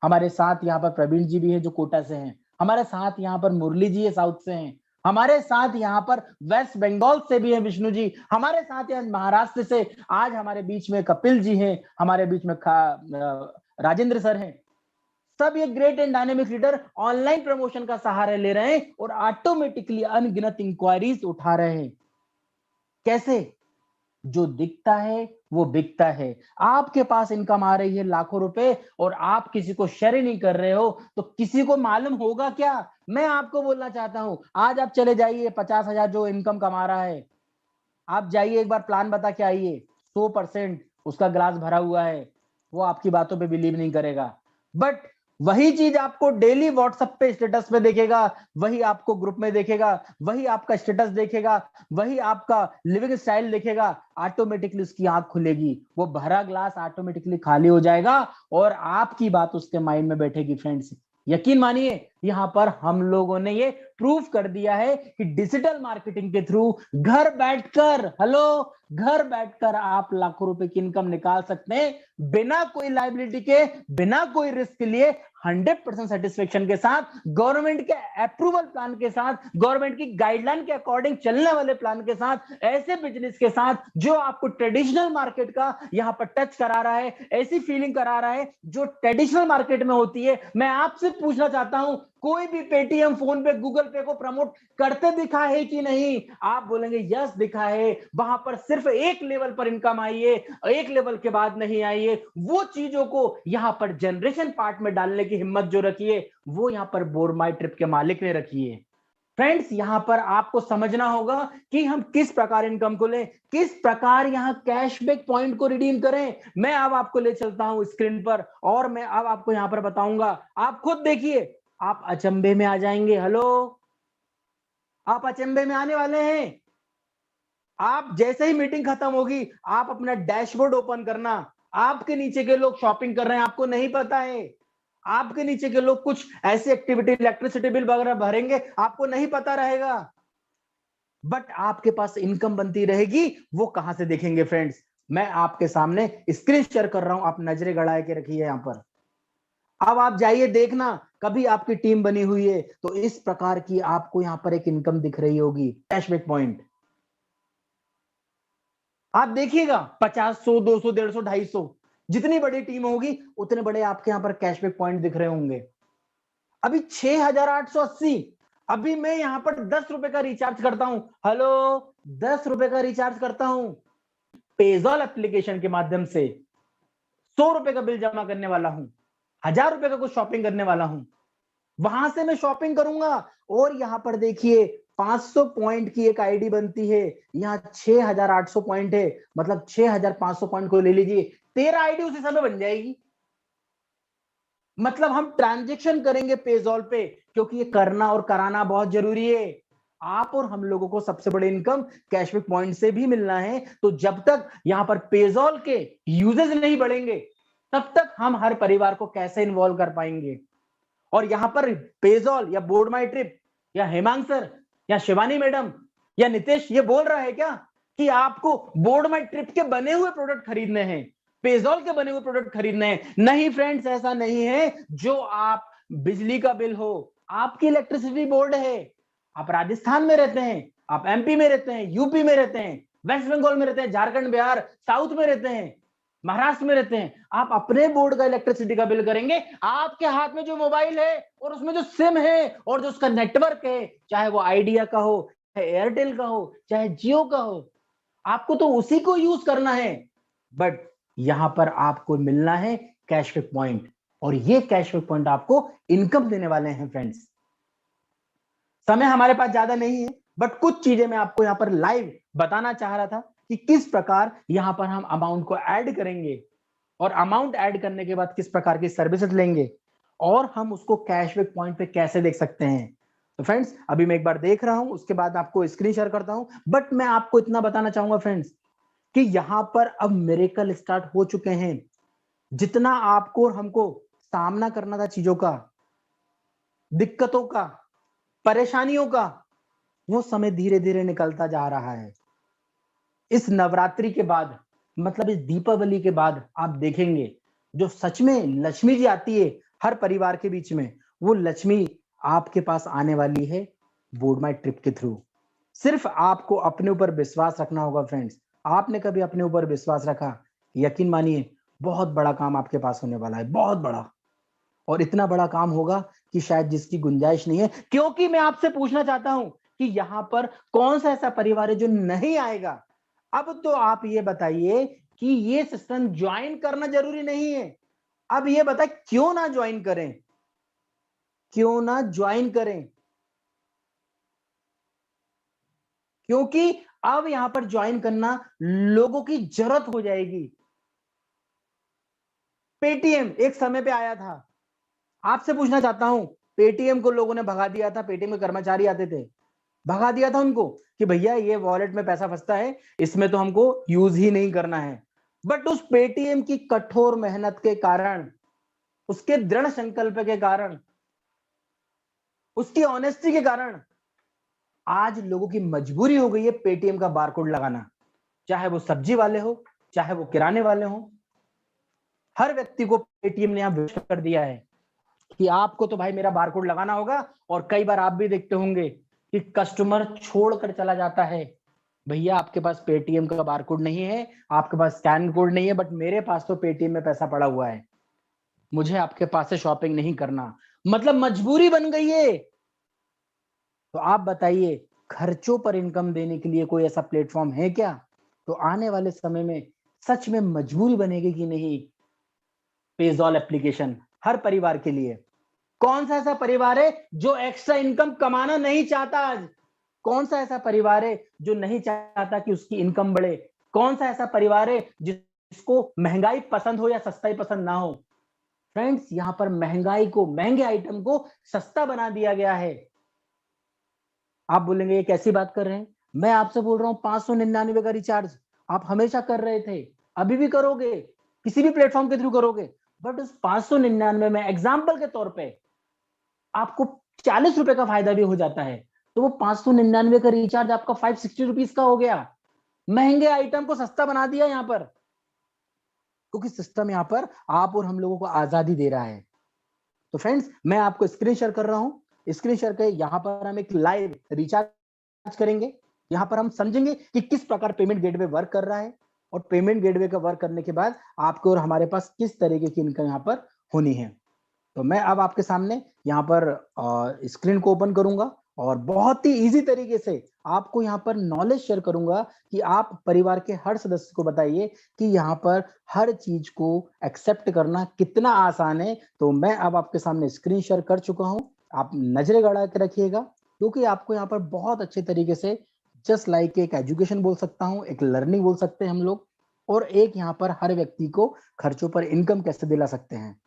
हमारे साथ, यहाँ पर प्रवीण जी भी है जो कोटा से हैं। हमारे साथ यहाँ पर मुरली जी है, साउथ से हैं। हमारे साथ यहाँ पर वेस्ट बंगाल से भी है विष्णु जी। हमारे साथ यहाँ महाराष्ट्र से आज हमारे बीच में कपिल जी हैं। हमारे बीच में राजेंद्र सर हैं। सब ये great and dynamic leader online promotion का सहारा ले रहे हैं और ऑटोमेटिकली अनगिनत इंक्वायरीज उठा रहे हैं। कैसे? जो दिखता है वो बिकता है। आपके पास इनकम आ रही है लाखों रुपए और आप किसी को शेयर नहीं कर रहे हो तो किसी को मालूम होगा क्या? मैं आपको बोलना चाहता हूं, आज आप चले जाइए, 50,000 जो इनकम कमा रहा है, आप जाइए एक बार प्लान बता के आइए, 100% उसका ग्लास भरा हुआ है, वो आपकी बातों पे बिलीव नहीं करेगा। बट वही चीज आपको डेली व्हाट्सएप पे स्टेटस पे देखेगा, वही आपको ग्रुप में देखेगा, वही आपका स्टेटस देखेगा, वही आपका लिविंग स्टाइल देखेगा, ऑटोमेटिकली उसकी आंख खुलेगी, वो भरा ग्लास ऑटोमेटिकली खाली हो जाएगा और आपकी बात उसके माइंड में बैठेगी। फ्रेंड्स यकीन मानिए, यहां पर हम लोगों ने ये प्रूफ कर दिया है कि डिजिटल मार्केटिंग के थ्रू घर बैठकर, हेलो, घर बैठकर आप लाखों रुपए की इनकम निकाल सकते हैं, बिना कोई लायबिलिटी के, बिना कोई रिस्क लिए, 100% सेटिस्फेक्शन के साथ, गवर्नमेंट के अप्रूवल प्लान के साथ, गवर्नमेंट की गाइडलाइन के अकॉर्डिंग चलने वाले प्लान के साथ, ऐसे बिजनेस के साथ जो आपको ट्रेडिशनल मार्केट का यहां पर टच करा रहा है, ऐसी फीलिंग करा रहा है जो ट्रेडिशनल मार्केट में होती है। मैं आपसे पूछना चाहता हूं, कोई भी पेटीएम, फोन पे, गूगल पे को प्रमोट करते दिखा है कि नहीं? आप बोलेंगे यस दिखा है। वहां पर सिर्फ एक लेवल पर इनकम आई है, एक लेवल के बाद नहीं आई है। वो चीजों को यहां पर जनरेशन पार्ट में डालने की हिम्मत जो रखी है वो यहां पर बोर्ड माई ट्रिप के मालिक ने रखी है। फ्रेंड्स यहां पर आपको समझना होगा कि हम किस प्रकार इनकम को लें, किस प्रकार यहां कैशबैक पॉइंट को रिडीम करें। मैं अब आपको ले चलता हूं स्क्रीन पर और मैं अब आपको यहां पर बताऊंगा। आप खुद देखिए, आप अचंभे में आ जाएंगे। हेलो, आप अचंभे में आने वाले हैं। आप जैसे ही मीटिंग खत्म होगी, आप अपना डैशबोर्ड ओपन करना, आपके नीचे के लोग शॉपिंग कर रहे हैं, आपको नहीं पता है। आपके नीचे के लोग कुछ ऐसी एक्टिविटी, इलेक्ट्रिसिटी बिल वगैरह भरेंगे, आपको नहीं पता रहेगा, बट आपके पास इनकम बनती रहेगी। वो कहां से देखेंगे फ्रेंड्स? मैं आपके सामने स्क्रीन शेयर कर रहा हूं, आप नजरें गड़ाए के रखिए यहां पर। अब आप जाइए देखना, कभी आपकी टीम बनी हुई है तो इस प्रकार की आपको यहां पर एक इनकम दिख रही होगी, कैशबैक पॉइंट। आप देखिएगा 50, 100, 200, 150, 250, जितनी बड़ी टीम होगी उतने बड़े आपके यहां पर कैशबैक पॉइंट दिख रहे होंगे। अभी 6,880, अभी मैं यहां पर 10 रुपए का रिचार्ज करता हूं। हेलो, 10 रुपए का रिचार्ज करता हूं पेजॉल एप्लीकेशन के माध्यम से, 100 रुपए का बिल जमा करने वाला हूं, 1000 रुपए का कुछ शॉपिंग करने वाला हूं, वहां से मैं शॉपिंग करूंगा। और यहां पर देखिए 500 पॉइंट की एक आईडी बनती है, यहाँ 6,800 पॉइंट है, मतलब 6,500 पॉइंट को ले लीजिए, 13 आईडी उसी समय बन जाएगी। मतलब हम ट्रांजेक्शन करेंगे पेजॉल पे, क्योंकि ये करना और कराना बहुत जरूरी है। आप और हम लोगों को सबसे बड़े इनकम कैशबैक पॉइंट से भी मिलना है। तो जब तक यहां पर पेजॉल के यूजेस नहीं बढ़ेंगे, तब तक हम हर परिवार को कैसे इन्वॉल्व कर पाएंगे? और यहां पर पेजॉल या बोर्ड माई ट्रिप या हेमांग सर या शिवानी मैडम या नितेश ये बोल रहा है क्या कि आपको बोर्ड माई ट्रिप के बने हुए प्रोडक्ट खरीदने हैं, पेजॉल के बने हुए प्रोडक्ट खरीदने हैं? नहीं फ्रेंड्स, ऐसा नहीं है। जो आप बिजली का बिल हो, आपकी इलेक्ट्रिसिटी बोर्ड है, आप राजस्थान में रहते हैं, आप एमपी में रहते हैं, यूपी में रहते हैं, वेस्ट बंगाल में रहते हैं, झारखंड, बिहार, साउथ में रहते हैं, महाराष्ट्र में रहते हैं, आप अपने बोर्ड का इलेक्ट्रिसिटी का बिल करेंगे। आपके हाथ में जो मोबाइल है और उसमें जो सिम है और जो उसका नेटवर्क है, चाहे वो आइडिया का हो, चाहे एयरटेल का हो, चाहे जियो का हो, आपको तो उसी को यूज करना है। बट यहां पर आपको मिलना है कैशबैक पॉइंट, और ये कैशबैक पॉइंट आपको इनकम देने वाले हैं फ्रेंड्स। समय हमारे पास ज्यादा नहीं है, बट कुछ चीजें मैं आपको यहां पर लाइव बताना चाह रहा था कि किस प्रकार यहां पर हम अमाउंट को ऐड करेंगे, और अमाउंट ऐड करने के बाद किस प्रकार की सर्विसेज लेंगे, और हम उसको कैशबैक पॉइंट पे कैसे देख सकते हैं। तो फ्रेंड्स, अभी मैं एक बार देख रहा हूं, उसके बाद आपको स्क्रीन शेयर करता हूं। बट मैं आपको इतना बताना चाहूंगा फ्रेंड्स कि यहां पर अब मिरेकल स्टार्ट हो चुके हैं। जितना आपको और हमको सामना करना था चीजों का, दिक्कतों का, परेशानियों का, वो समय धीरे धीरे निकलता जा रहा है। इस नवरात्रि के बाद, मतलब इस दीपावली के बाद आप देखेंगे जो सच में लक्ष्मी जी आती है हर परिवार के बीच में, वो लक्ष्मी आपके पास आने वाली है बोर्ड माई ट्रिप के थ्रू। सिर्फ आपको अपने ऊपर विश्वास रखना होगा फ्रेंड्स। आपने कभी अपने ऊपर विश्वास रखा, यकीन मानिए बहुत बड़ा काम आपके पास होने वाला है, बहुत बड़ा। और इतना बड़ा काम होगा कि शायद जिसकी गुंजाइश नहीं है। क्योंकि मैं आपसे पूछना चाहता हूं कि यहां पर कौन सा ऐसा परिवार है जो नहीं आएगा? अब तो आप ये बताइए कि ये सिस्टम ज्वाइन करना जरूरी नहीं है। अब ये बताए क्यों ना ज्वाइन करें, क्यों ना ज्वाइन करें? क्योंकि अब यहां पर ज्वाइन करना लोगों की जरूरत हो जाएगी। पेटीएम एक समय पे आया था, आपसे पूछना चाहता हूं, पेटीएम को लोगों ने भगा दिया था, पेटीएम के कर्मचारी आते थे, भगा दिया था उनको कि भैया ये वॉलेट में पैसा फंसता है, इसमें तो हमको यूज ही नहीं करना है। बट उस पेटीएम की कठोर मेहनत के कारण, उसके दृढ़ संकल्प के कारण, उसकी ऑनेस्टी के कारण आज लोगों की मजबूरी हो गई है पेटीएम का बारकोड लगाना। चाहे वो सब्जी वाले हो, चाहे वो किराने वाले हो, हर व्यक्ति को पेटीएम ने यहां विश कर दिया है कि आपको तो भाई मेरा बारकोड लगाना होगा। और कई बार आप भी देखते होंगे कि कस्टमर छोड़कर चला जाता है, भैया आपके पास पेटीएम का बारकोड नहीं है, आपके पास स्कैन कोड नहीं है, बट मेरे पास तो पेटीएम में पैसा पड़ा हुआ है, मुझे आपके पास से शॉपिंग नहीं करना। मतलब मजबूरी बन गई है। तो आप बताइए, खर्चों पर इनकम देने के लिए कोई ऐसा प्लेटफॉर्म है क्या? तो आने वाले समय में सच में मजबूरी बनेगी कि नहीं पेजॉल एप्लीकेशन हर परिवार के लिए? कौन सा ऐसा परिवार है जो एक्स्ट्रा इनकम कमाना नहीं चाहता आज? कौन सा ऐसा परिवार है जो नहीं चाहता कि उसकी इनकम बढ़े? कौन सा ऐसा परिवार है जिसको महंगाई पसंद हो या सस्ताई पसंद ना हो? फ्रेंड्स, यहां पर महंगाई को, महंगे आइटम को सस्ता बना दिया गया है। आप बोलेंगे ये कैसी बात कर रहे हैं, मैं आपसे बोल रहा हूँ 599 का रिचार्ज आप हमेशा कर रहे थे, अभी भी करोगे, किसी भी प्लेटफॉर्म के थ्रू करोगे, बट उस 599 में एग्जाम्पल के तौर पे आपको 40 रुपए का फायदा भी हो जाता है, तो वो 599 का रिचार्ज आपका 560 रुपीज का हो गया। महंगे आइटम को सस्ता बना दिया यहाँ पर, क्योंकि सिस्टम यहाँ पर आप और हम लोगों को आजादी दे रहा है। तो फ्रेंड्स, मैं आपको स्क्रीन शेयर कर रहा हूं, स्क्रीन शेयर के यहाँ पर हम एक लाइव रिचार्ज करेंगे, यहाँ पर हम समझेंगे कि किस प्रकार पेमेंट गेटवे वर्क कर रहा है, और पेमेंट गेटवे का वर्क करने के बाद आपको और हमारे पास किस तरीके की इनकम यहाँ पर होनी है। तो मैं अब आपके सामने यहाँ पर स्क्रीन को ओपन करूंगा और बहुत ही इजी तरीके से आपको यहाँ पर नॉलेज शेयर करूंगा कि आप परिवार के हर सदस्य को बताइए कि यहाँ पर हर चीज को एक्सेप्ट करना कितना आसान है। तो मैं अब आपके सामने स्क्रीन शेयर कर चुका हूं, आप नजरें गड़ा के रखिएगा, क्योंकि आपको यहाँ पर बहुत अच्छे तरीके से जस्ट लाइक एक एजुकेशन बोल सकता हूँ, एक लर्निंग बोल सकते हैं हम लोग, और एक यहाँ पर हर व्यक्ति को खर्चों पर इनकम कैसे दिला सकते हैं।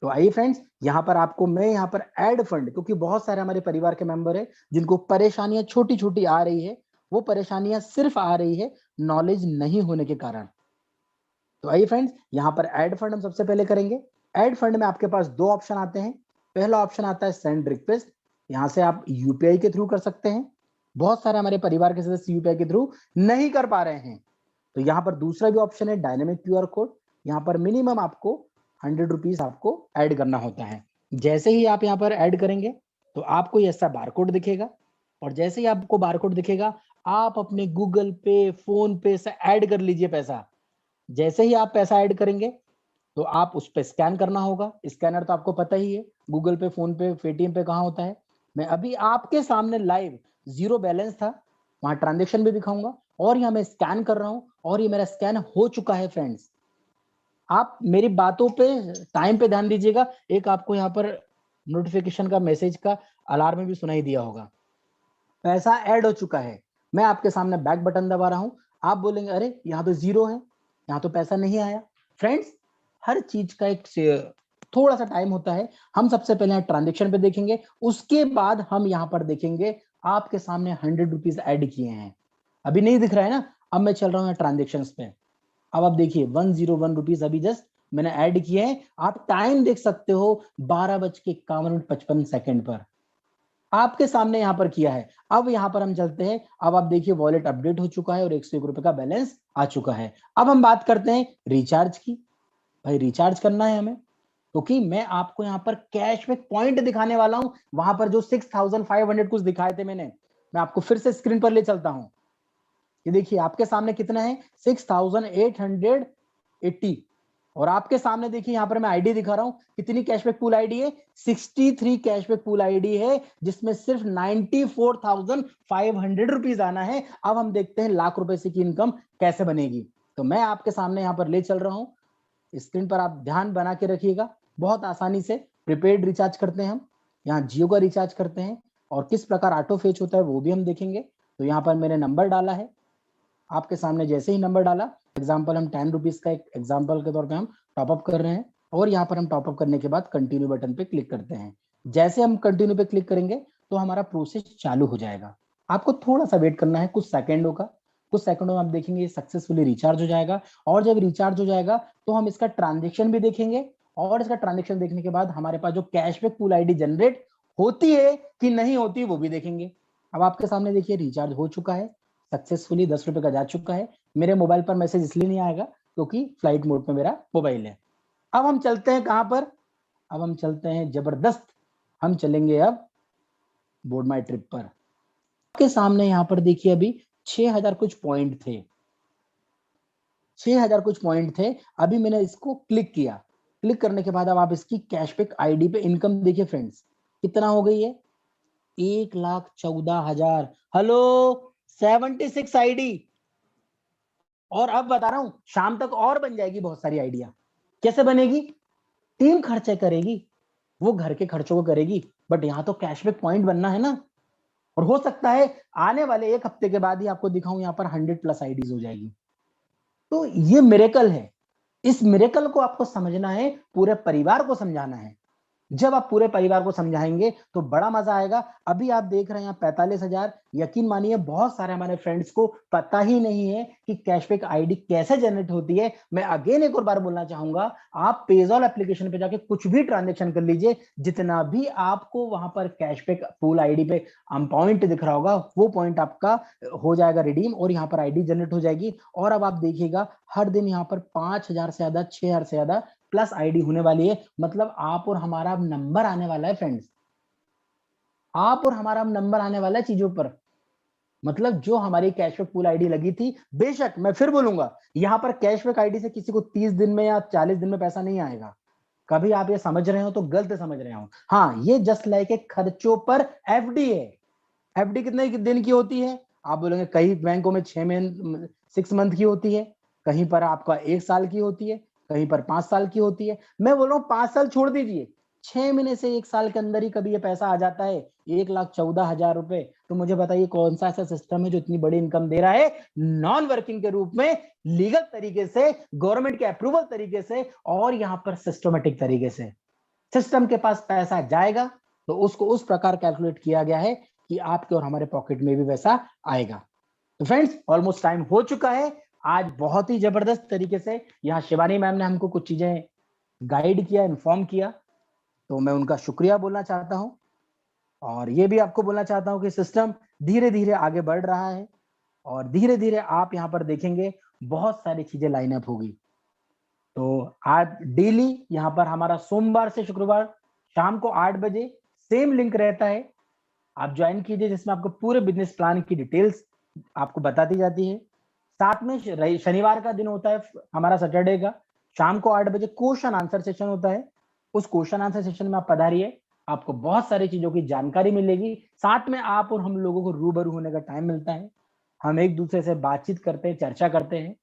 तो आइए फ्रेंड्स, यहाँ पर आपको मैं यहाँ पर एड फंड, क्योंकि बहुत सारे हमारे परिवार के मेंबर है जिनको परेशानियां छोटी छोटी आ रही है, वो परेशानियां सिर्फ आ रही है नॉलेज नहीं होने के कारण। तो आइए फ्रेंड्स, यहाँ पर एड फंड हम सबसे पहले करेंगे। एड फंड में आपके पास दो ऑप्शन आते हैं। पहला ऑप्शन आता है सेंड रिक्वेस्ट, यहाँ से आप यूपीआई के थ्रू कर सकते हैं। बहुत सारे हमारे परिवार के सदस्य यूपीआई के थ्रू नहीं कर पा रहे हैं, तो यहाँ पर दूसरा भी ऑप्शन है डायनेमिक क्यूआर कोड। यहाँ पर मिनिमम आपको 100 रुपीज आपको ऐड करना होता है। जैसे ही आप यहाँ पर ऐड करेंगे तो आपको ऐसा बारकोड दिखेगा, और जैसे ही आपको बारकोड दिखेगा आप अपने गूगल पे, फोन पे से ऐड कर लीजिए पैसा। जैसे ही आप पैसा ऐड करेंगे तो आप उस पर स्कैन करना होगा। स्कैनर तो आपको पता ही है, गूगल पे, फोन पे, पेटीएम पे कहाँ होता है। मैं अभी आपके सामने लाइव जीरो बैलेंस था, वहां ट्रांजेक्शन भी दिखाऊंगा, और यहाँ मैं स्कैन कर रहा हूँ और ये मेरा स्कैन हो चुका है। फ्रेंड्स, आप मेरी बातों पे टाइम पे ध्यान दीजिएगा, एक आपको यहाँ पर नोटिफिकेशन का मैसेज का अलार्म भी सुनाई दिया होगा, पैसा ऐड हो चुका है। मैं आपके सामने बैक बटन दबा रहा हूं, आप बोलेंगे अरे यहाँ तो जीरो है, यहाँ तो पैसा नहीं आया। फ्रेंड्स, हर चीज का एक थोड़ा सा टाइम होता है। हम सबसे पहले ट्रांजेक्शन पे देखेंगे, उसके बाद हम यहाँ पर देखेंगे आपके सामने 100 रुपीज ऐड किए हैं। अभी नहीं दिख रहा है ना, अब मैं चल रहा हूँ ट्रांजेक्शन पे। अब आप देखिए 101 रुपीज अभी जस्ट मैंने ऐड किए हैं। आप टाइम देख सकते हो 12:51 पर आपके सामने यहाँ पर किया है। अब यहाँ पर हम चलते हैं, अब आप देखिए वॉलेट अपडेट हो चुका है और 101 रुपए का बैलेंस आ चुका है। अब हम बात करते हैं रिचार्ज की। भाई रिचार्ज करना है हमें, क्योंकि मैं आपको यहाँ पर कैशबैक पॉइंट दिखाने वाला हूं। वहां पर जो 6500 कुछ दिखाए थे मैंने, मैं आपको फिर से स्क्रीन पर ले चलता हूं। ये देखिए आपके सामने कितना है, 6880, और आपके सामने देखिए यहाँ पर मैं आईडी दिखा रहा हूं, कितनी कैशबैक पूल आईडी है, 63 कैशबैक पूल आईडी है, जिसमें सिर्फ 94,500 रुपीज आना है। अब हम देखते हैं लाख रुपए से की इनकम कैसे बनेगी। तो मैं आपके सामने यहाँ पर ले चल रहा हूँ, स्क्रीन पर आप ध्यान बना के रखिएगा। बहुत आसानी से प्रीपेड रिचार्ज करते हैं हम, यहाँ जियो का रिचार्ज करते हैं, और किस प्रकार ऑटो फेच होता है वो भी हम देखेंगे। तो यहाँ पर मैंने नंबर डाला है, आपके सामने जैसे ही नंबर डाला, एग्जाम्पल हम 10 रुपीज का एक एग्जाम्पल के तौर पे हम टॉपअप कर रहे हैं, और यहाँ पर हम टॉपअप करने के बाद कंटिन्यू बटन पे क्लिक करते हैं। जैसे हम कंटिन्यू पे क्लिक करेंगे तो हमारा प्रोसेस चालू हो जाएगा। आपको थोड़ा सा वेट करना है, कुछ सेकेंडों का। कुछ सेकंडों में आप देखेंगे सक्सेसफुली रिचार्ज हो जाएगा, और जब रिचार्ज हो जाएगा तो हम इसका ट्रांजेक्शन भी देखेंगे, और इसका ट्रांजेक्शन देखने के बाद हमारे पास जो कैशबैक पूल आईडी जनरेट होती है कि नहीं होती वो भी देखेंगे। अब आपके सामने देखिए रिचार्ज हो चुका है सक्सेसफुली, 10 रुपए का जा चुका है। मेरे मोबाइल पर मैसेज इसलिए नहीं आएगा क्योंकि फ्लाइट मोड पे मेरा मोबाइल है। अब हम चलते हैं कहां पर, अब हम चलते हैं जबरदस्त, हम चलेंगे अब बोर्ड माई ट्रिप पर। आपके सामने यहाँ पर देखिए अभी 6000 कुछ पॉइंट थे, 6000 कुछ पॉइंट थे। अभी मैंने इसको क्लिक किया, क्लिक करने के बाद अब आप इसकी कैशबैक आईडी पे इनकम देखिए फ्रेंड्स, कितना हो गई है, 1,14,000। हेलो 76 आईडी, और अब बता रहा हूं शाम तक और बन जाएगी बहुत सारी आइडिया। कैसे बनेगी, टीम खर्चे करेगी, वो घर के खर्चों को करेगी, बट यहाँ तो कैशबैक पॉइंट बनना है ना। और हो सकता है आने वाले एक हफ्ते के बाद ही आपको दिखाऊं यहाँ पर 100+ आईडीज हो जाएगी। तो ये मिरेकल है, इस मिरेकल को आपको समझना है, पूरे परिवार को समझाना है। जब आप पूरे परिवार को समझाएंगे तो बड़ा मजा आएगा। अभी आप देख रहे हैं 45,000, यकीन मानिए बहुत सारे हमारे फ्रेंड्स को पता ही नहीं है कि कैशबैक आईडी कैसे जनरेट होती है। मैं अगेन एक और बार बोलना चाहूंगा, आप पेजॉल एप्लीकेशन पे जाके कुछ भी ट्रांजेक्शन कर लीजिए, जितना भी आपको वहां पर कैशबैक पूल आईडी पे पॉइंट दिख रहा होगा वो पॉइंट आपका हो जाएगा रिडीम और यहाँ पर आईडी जनरेट हो जाएगी। और अब आप देखिएगा हर दिन यहाँ पर 5,000 से ज्यादा 6,000 से ज्यादा प्लस आईडी होने वाली है। मतलब आप और हमारा नंबर आने वाला है फ्रेंड्स, आप और हमारा नंबर आने वाला है चीजों पर। मतलब जो हमारी कैशबैक पूल आईडी लगी थी, बेशक मैं फिर बोलूंगा यहाँ पर कैशबैक आईडी से किसी को 30 दिन में या 40 दिन में पैसा नहीं आएगा। कभी आप ये समझ रहे हो तो गलत समझ रहे हो। हाँ, ये जस्ट लाइक एक खर्चों पर एफडी है। एफडी कितने दिन की होती है? आप बोलेंगे कई बैंकों में 6 मंथ की होती है, कहीं पर आपका 1 साल की होती है, कहीं पर 5 साल की होती है। मैं बोल रहा हूँ 5 साल छोड़ दीजिए, 6 महीने से 1 साल के अंदर ही कभी ये पैसा आ जाता है 1,14,000 रुपए। तो मुझे बताइए कौन सा ऐसा सिस्टम है जो इतनी बड़ी इनकम दे रहा है नॉन वर्किंग के रूप में, लीगल तरीके से, गवर्नमेंट के अप्रूवल तरीके से और यहाँ पर सिस्टमेटिक तरीके से। सिस्टम के पास पैसा जाएगा तो उसको उस प्रकार कैलकुलेट किया गया है कि आपके और हमारे पॉकेट में भी पैसा आएगा। तो फ्रेंड्स ऑलमोस्ट टाइम हो चुका है। आज बहुत ही जबरदस्त तरीके से यहाँ शिवानी मैम ने हमको कुछ चीजें गाइड किया, इन्फॉर्म किया, तो मैं उनका शुक्रिया बोलना चाहता हूँ। और ये भी आपको बोलना चाहता हूँ कि सिस्टम धीरे धीरे आगे बढ़ रहा है और धीरे धीरे आप यहाँ पर देखेंगे बहुत सारी चीजें लाइन अप होगी। तो आज डेली यहाँ पर हमारा सोमवार से शुक्रवार शाम को 8 बजे सेम लिंक रहता है, आप ज्वाइन कीजिए, जिसमें आपको पूरे बिजनेस प्लान की डिटेल्स आपको बताती जाती है। साथ में शनिवार का दिन होता है हमारा सैटरडे का, शाम को 8 बजे क्वेश्चन आंसर सेशन होता है। उस क्वेश्चन आंसर सेशन में आप पधारिए, आपको बहुत सारी चीजों की जानकारी मिलेगी। साथ में आप और हम लोगों को रूबरू होने का टाइम मिलता है, हम एक दूसरे से बातचीत करते हैं, चर्चा करते हैं